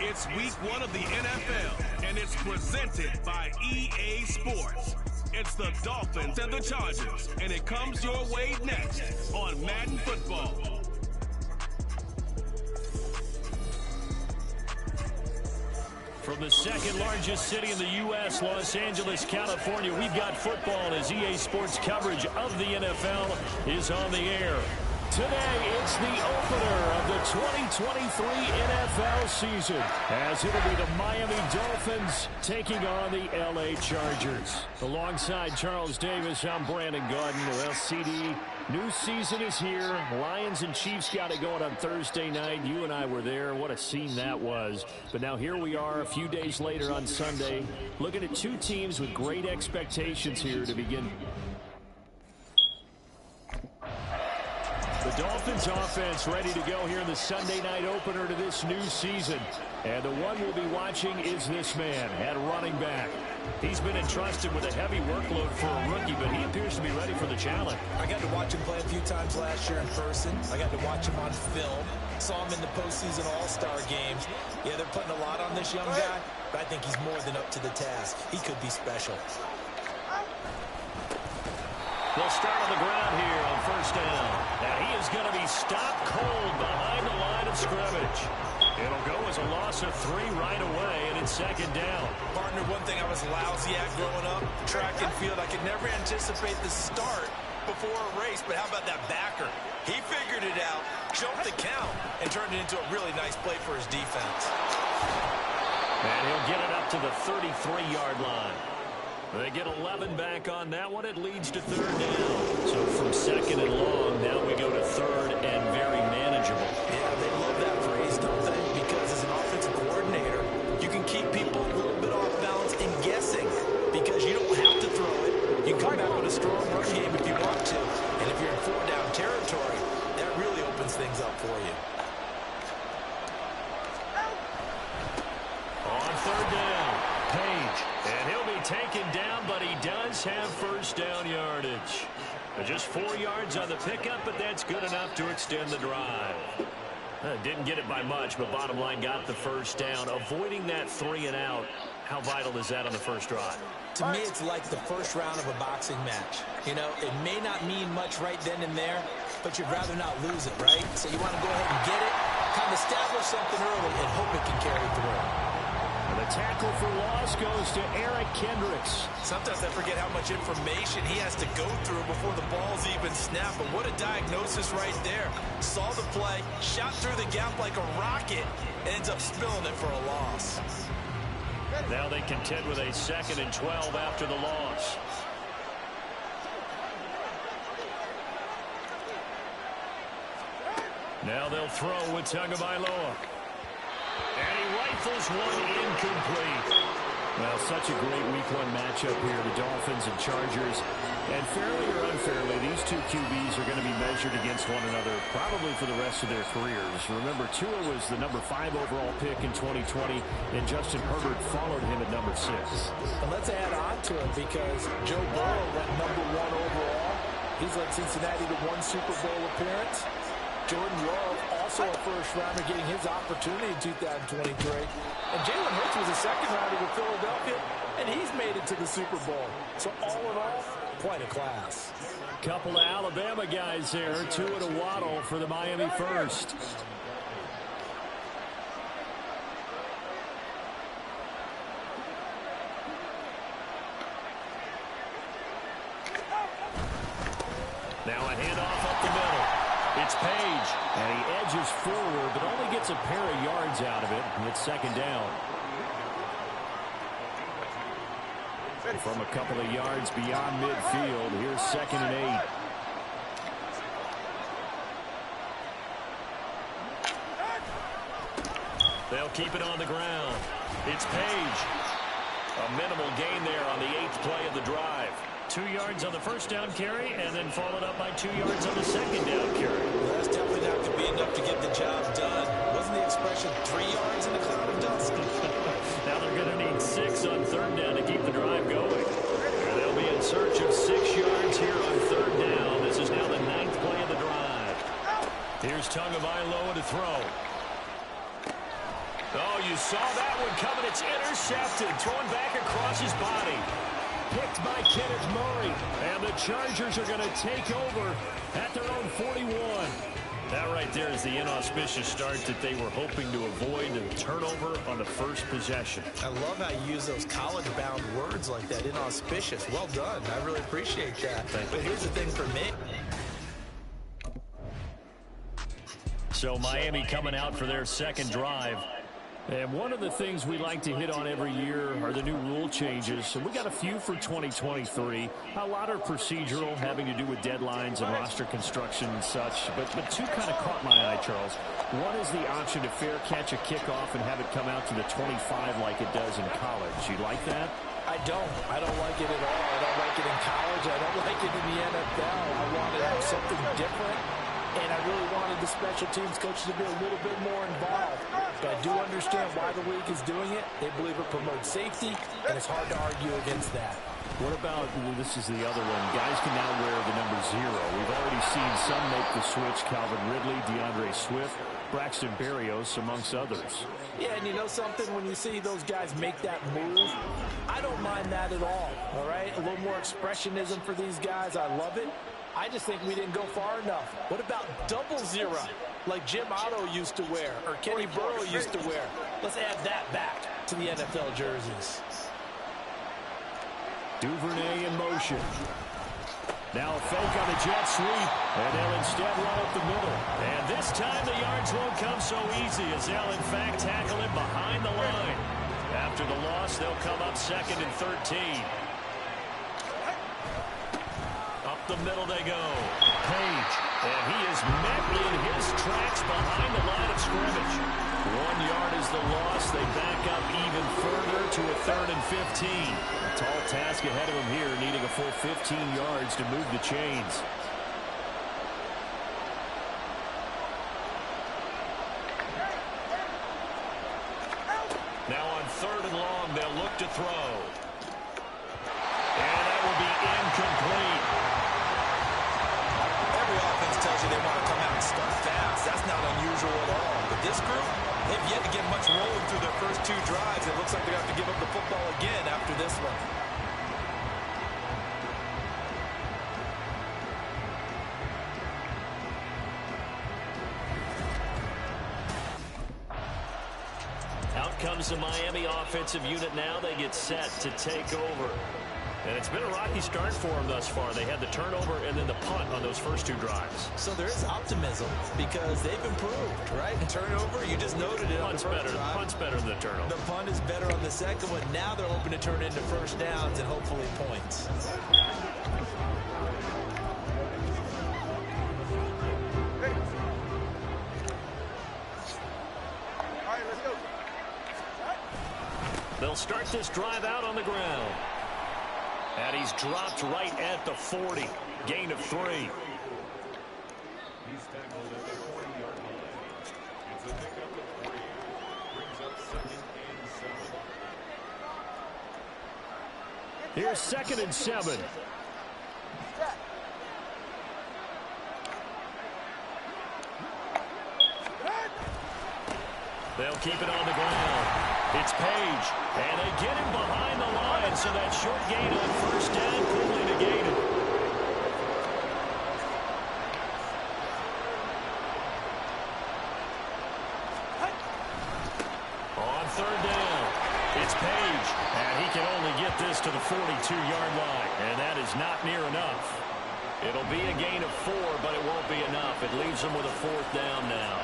It's week 1 of the NFL, and it's presented by EA Sports. It's the Dolphins and the Chargers, and it comes your way next on Madden Football. From the second largest city in the U.S., Los Angeles, California, we've got football as EA Sports coverage of the NFL is on the air. Today, it's the opener of the 2023 NFL season, as it'll be the Miami Dolphins taking on the L.A. Chargers. Alongside Charles Davis, I'm Brandon Gaudin. Well, CD, new season is here. Lions and Chiefs got it going on Thursday night. You and I were there. What a scene that was. But now here we are a few days later on Sunday, looking at two teams with great expectations here to begin. The Dolphins offense ready to go here in the Sunday night opener to this new season. And the one we'll be watching is this man at running back. He's been entrusted with a heavy workload for a rookie, but he appears to be ready for the challenge. I got to watch him play a few times last year in person. I got to watch him on film. Saw him in the postseason All-Star games. Yeah, they're putting a lot on this young guy, but I think he's more than up to the task. He could be special. They'll start on the ground here on first down. Now he is going to be stopped cold behind the line of scrimmage. It'll go as a loss of 3 right away, and it's second down. Partner, one thing I was lousy at growing up, track and field, I could never anticipate the start before a race, but how about that backer? He figured it out, jumped the count, and turned it into a really nice play for his defense. And he'll get it up to the 33-yard line. They get 11 back on that one. It leads to third down. So from second and long, now we go to third and very manageable. Yeah, they love that phrase, don't they? Because as an offensive coordinator, you can keep people a little bit off balance and guessing because you don't have to throw it. You can come back with a strong run game if you want to. And if you're in 4-down territory, that really opens things up for you. On third down, Page. And he'll be taken down, but he does have first down yardage. Just 4 yards on the pickup, but that's good enough to extend the drive. Didn't get it by much, but bottom line got the first down. Avoiding that 3 and out, how vital is that on the first drive? To me, it's like the first round of a boxing match. You know, it may not mean much right then and there, but you'd rather not lose it, right? So you want to go ahead and get it, kind of establish something early, and hope it can carry through. The tackle for loss goes to Eric Kendricks. Sometimes I forget how much information he has to go through before the ball's even snapped. But what a diagnosis right there. Saw the play, shot through the gap like a rocket, ends up spilling it for a loss. Now they contend with a 2nd and 12 after the loss. Now they'll throw with Tagovailoa. And he rifles one incomplete. Well, such a great week 1 matchup here, the Dolphins and Chargers. And fairly or unfairly, these two QBs are going to be measured against one another probably for the rest of their careers. Remember, Tua was the number 5 overall pick in 2020, and Justin Herbert followed him at number 6. And let's add on to it because Joe Burrow went number 1 overall. He's led Cincinnati to 1 Super Bowl appearance. Jordan Love, also a first-rounder, getting his opportunity in 2023. And Jalen Hurts was a second-rounder with Philadelphia, and he's made it to the Super Bowl. So all in all, quite a class. Couple of Alabama guys there, Tua to Waddle for the Miami first. Now a handoff up the middle. It's Page, and he edges forward, but only gets a pair of yards out of it, and it's second down. From a couple of yards beyond midfield, here's 2nd and 8. They'll keep it on the ground. It's Page. A minimal gain there on the 8th play of the drive. 2 yards on the first down carry, and then followed up by 2 yards on the second down carry. Well, that's definitely not going to be enough to get the job done. Wasn't the expression 3 yards in a cloud of dust? Now they're going to need 6 on third down to keep the drive going. And they'll be in search of 6 yards here on third down. This is now the 9th play of the drive. Here's Tagovailoa to throw. Oh, you saw that one coming. It's intercepted. Thrown back across his body. Picked by Kenneth Murray. And the Chargers are going to take over at their own 41. That right there is the inauspicious start that they were hoping to avoid, the turnover on the first possession. I love how you use those college-bound words like that, inauspicious. Well done. I really appreciate that. But here's the thing for me. So Miami coming out for their second drive. And one of the things we like to hit on every year are the new rule changes. So we got a few for 2023. A lot are procedural, having to do with deadlines and roster construction and such. But two kind of caught my eye, Charles. One is the option to fair catch a kickoff and have it come out to the 25 like it does in college. You like that? I don't like it at all. I don't like it in college. I don't like it in the NFL. I want to have something different. And I really wanted the special teams coaches to be a little bit more involved. But I do understand why the league is doing it. They believe it promotes safety, and it's hard to argue against that. What about, this is the other one, guys can now wear the number 0. We've already seen some make the switch. Calvin Ridley, DeAndre Swift, Braxton Berrios, amongst others. Yeah, and you know something? When you see those guys make that move, I don't mind that at all right? A little more expressionism for these guys. I love it. I just think we didn't go far enough. What about 00, like Jim Otto used to wear or Kenny Burrow used to wear? Let's add that back to the NFL jerseys. Duvernay in motion. Now a fake on a jet sweep, and they'll instead run up the middle. And this time the yards won't come so easy as they'll in fact tackle him behind the line. After the loss, they'll come up 2nd and 13. The middle they go. Page. And he is met in his tracks behind the line of scrimmage. 1 yard is the loss. They back up even further to a 3rd and 15. A tall task ahead of him here, needing a full 15 yards to move the chains. Now on 3rd and long, they'll look to throw. And that will be incomplete. Tells you they want to come out and start fast. That's not unusual at all. But this group, they've yet to get much rolling through their first 2 drives. It looks like they're going to have to give up the football again after this one. Out comes the Miami offensive unit now. They get set to take over. And it's been a rocky start for them thus far. They had the turnover and then the punt on those first 2 drives. So there is optimism because they've improved, right? Turnover, you just noted it on the first drive. Punt's better than the turnover. The punt is better on the second one. Now they're hoping to turn it into first downs and hopefully points. They'll start this drive out on the ground. And he's dropped right at the 40. Gain of 3. He's tackled at the 40-yard line. It's a pickup of 3. Brings up 2nd and 7. Here's 2nd and 7. They'll keep it on the ground. It's Page, and they get him behind the line, so that short gain on first down quickly negated. On 3rd down, it's Page, and he can only get this to the 42-yard line, and that is not near enough. It'll be a gain of 4, but it won't be enough. It leaves them with a 4th down now.